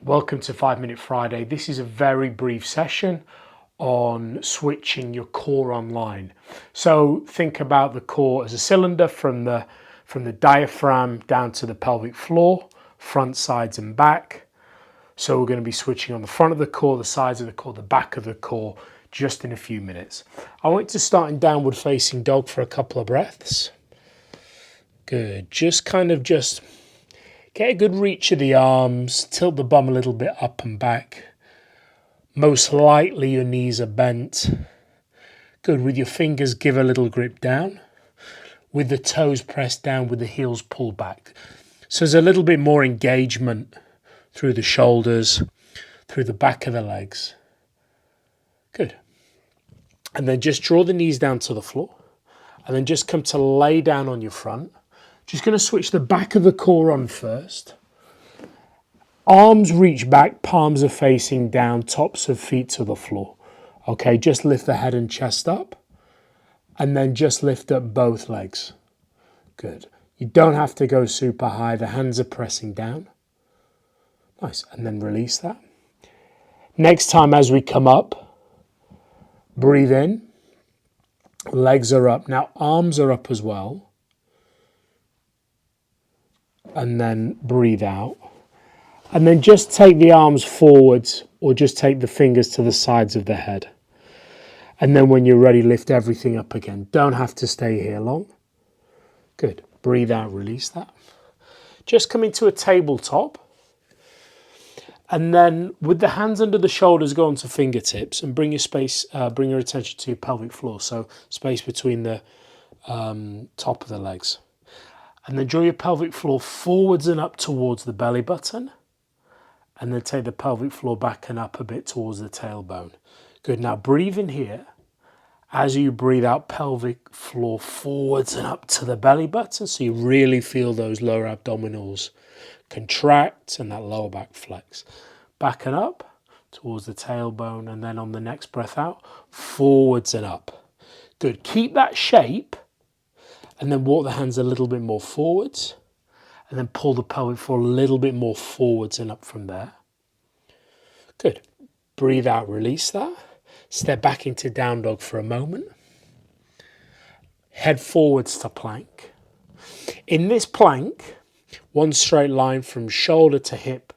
Welcome to 5 Minute Friday. This is a very brief session on switching your core online. So think about the core as a cylinder from the diaphragm down to the pelvic floor, front, sides and back. So we're going to be switching on the front of the core, the sides of the core, the back of the core, just in a few minutes. I want you to start in downward facing dog for a couple of breaths. Good. Just get a good reach of the arms, tilt the bum a little bit up and back. Most likely your knees are bent. Good. With your fingers, give a little grip down. With the toes pressed down, with the heels pulled back. So there's a little bit more engagement through the shoulders, through the back of the legs. Good. And then just draw the knees down to the floor. And then just come to lay down on your front. Just going to switch the back of the core on first. Arms reach back, palms are facing down, tops of feet to the floor. Okay, just lift the head and chest up. And then just lift up both legs. Good. You don't have to go super high. The hands are pressing down. Nice. And then release that. Next time as we come up, breathe in. Legs are up. Now arms are up as well. And then breathe out. And then just take the arms forwards or just take the fingers to the sides of the head. And then when you're ready, lift everything up again. Don't have to stay here long. Good. Breathe out, release that. Just come into a tabletop. And then with the hands under the shoulders, go onto fingertips and bring your attention to your pelvic floor. So space between the top of the legs. And then draw your pelvic floor forwards and up towards the belly button. And then take the pelvic floor back and up a bit towards the tailbone. Good. Now breathe in here. As you breathe out, pelvic floor forwards and up to the belly button. So you really feel those lower abdominals contract and that lower back flex. Back and up towards the tailbone. And then on the next breath out, forwards and up. Good. Keep that shape. And then walk the hands a little bit more forwards. And then pull the pelvic floor a little bit more forwards and up from there. Good. Breathe out, release that. Step back into down dog for a moment. Head forwards to plank. In this plank, one straight line from shoulder to hip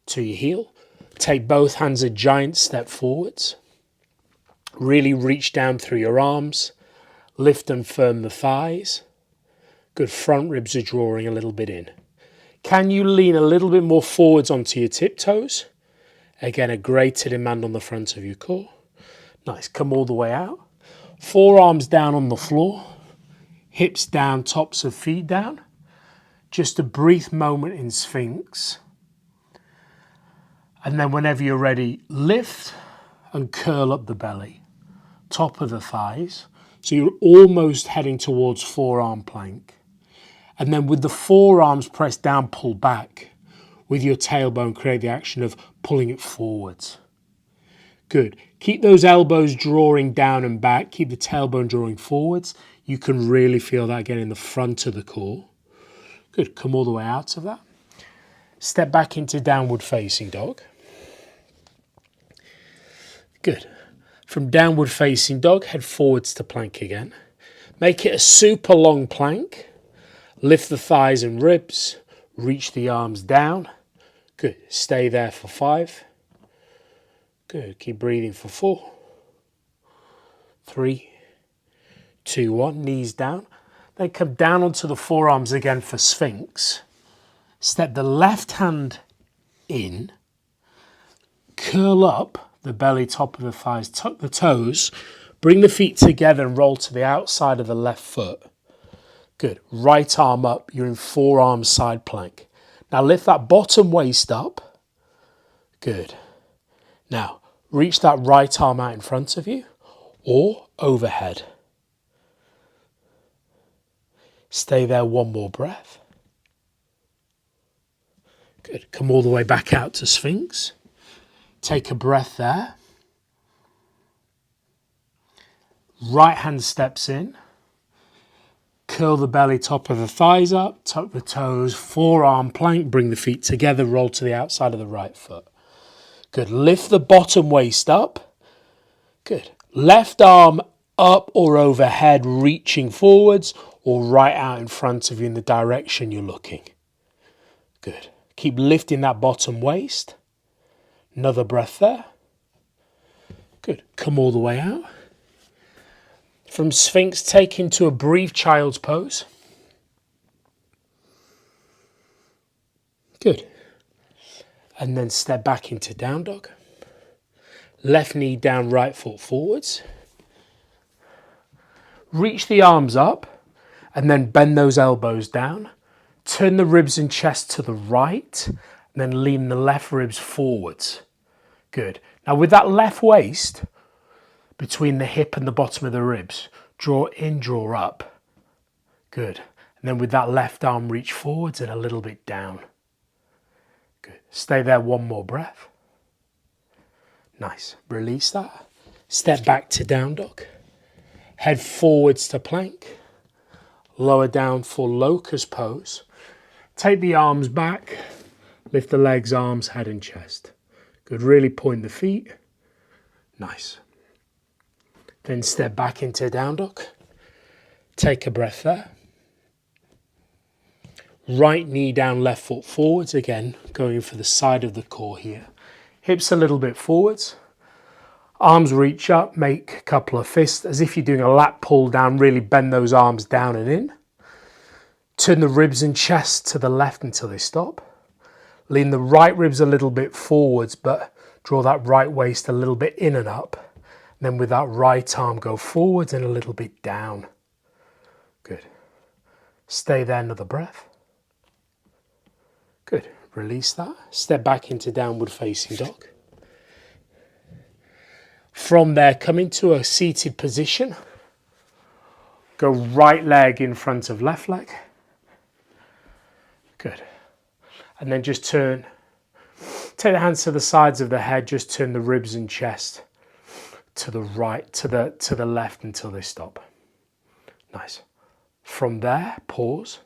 to your heel. Take both hands a giant step forwards. Really reach down through your arms. Lift and firm the thighs. Good. Front ribs are drawing a little bit in. Can you lean a little bit more forwards onto your tiptoes? Again, a greater demand on the front of your core. Nice. Come all the way out. Forearms down on the floor. Hips down, tops of feet down. Just a brief moment in Sphinx. And then whenever you're ready, lift and curl up the belly. Top of the thighs. So you're almost heading towards forearm plank. And then with the forearms pressed down, pull back. With your tailbone, create the action of pulling it forwards. Good. Keep those elbows drawing down and back. Keep the tailbone drawing forwards. You can really feel that again in the front of the core. Good. Come all the way out of that. Step back into downward facing dog. Good. From downward facing dog, head forwards to plank again. Make it a super long plank. Lift the thighs and ribs. Reach the arms down. Good. Stay there for 5. Good. Keep breathing for 4, 3, 2, 1. Knees down. Then come down onto the forearms again for Sphinx. Step the left hand in. Curl up the belly, top of the thighs, tuck the toes, bring the feet together and roll to the outside of the left foot. Good. Right arm up, you're in forearm side plank. Now lift that bottom waist up. Good. Now reach that right arm out in front of you or overhead. Stay there one more breath. Good. Come all the way back out to Sphinx. Take a breath there. Right hand steps in. Curl the belly, top of the thighs up, tuck the toes, forearm plank, bring the feet together, roll to the outside of the right foot. Good. Lift the bottom waist up. Good. Left arm up or overhead, reaching forwards, or right out in front of you in the direction you're looking. Good. Keep lifting that bottom waist. Another breath there. Good. Come all the way out. From Sphinx, take into a brief child's pose. Good. And then step back into down dog. Left knee down, right foot forwards. Reach the arms up and then bend those elbows down. Turn the ribs and chest to the right and then lean the left ribs forwards. Good. Now with that left waist between the hip and the bottom of the ribs, draw in, draw up. Good. And then with that left arm, reach forwards and a little bit down. Good. Stay there, one more breath. Nice. Release that. Step back to down dog. Head forwards to plank. Lower down for locust pose. Take the arms back. Lift the legs, arms, head and chest. Good. Really point the feet. Nice. Then step back into down dog. Take a breath there. Right knee down, left foot forwards. Again, going for the side of the core here. Hips a little bit forwards. Arms reach up, make a couple of fists as if you're doing a lat pull down. Really bend those arms down and in. Turn the ribs and chest to the left until they stop. Lean the right ribs a little bit forwards, but draw that right waist a little bit in and up. Then with that right arm, go forwards and a little bit down. Good. Stay there, another breath. Good. Release that. Step back into downward facing dog. From there, come into a seated position. Go right leg in front of left leg. Good. And then just turn. Take the hands to the sides of the head. Just turn the ribs and chest to the right, to the left until they stop. Nice. From there, pause.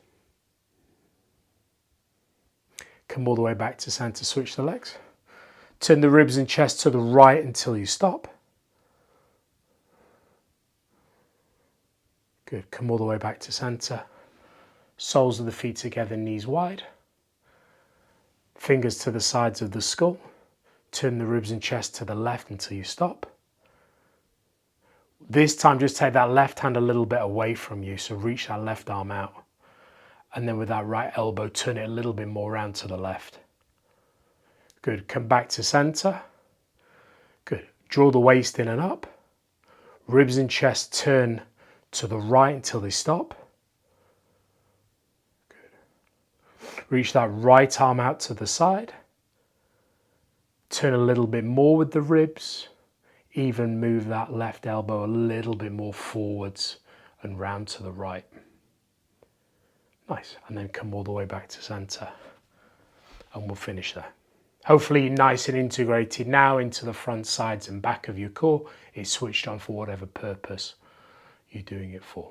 Come all the way back to center, switch the legs. Turn the ribs and chest to the right until you stop. Good, come all the way back to center. Soles of the feet together, knees wide. Fingers to the sides of the skull. Turn the ribs and chest to the left until you stop. This time, just take that left hand a little bit away from you, so reach that left arm out. And then with that right elbow, turn it a little bit more around to the left. Good, come back to center. Good, draw the waist in and up. Ribs and chest turn to the right until they stop. Good. Reach that right arm out to the side. Turn a little bit more with the ribs. Even move that left elbow a little bit more forwards and round to the right. Nice. And then come all the way back to center. And we'll finish there. Hopefully nice and integrated now into the front, sides and back of your core. It's switched on for whatever purpose you're doing it for.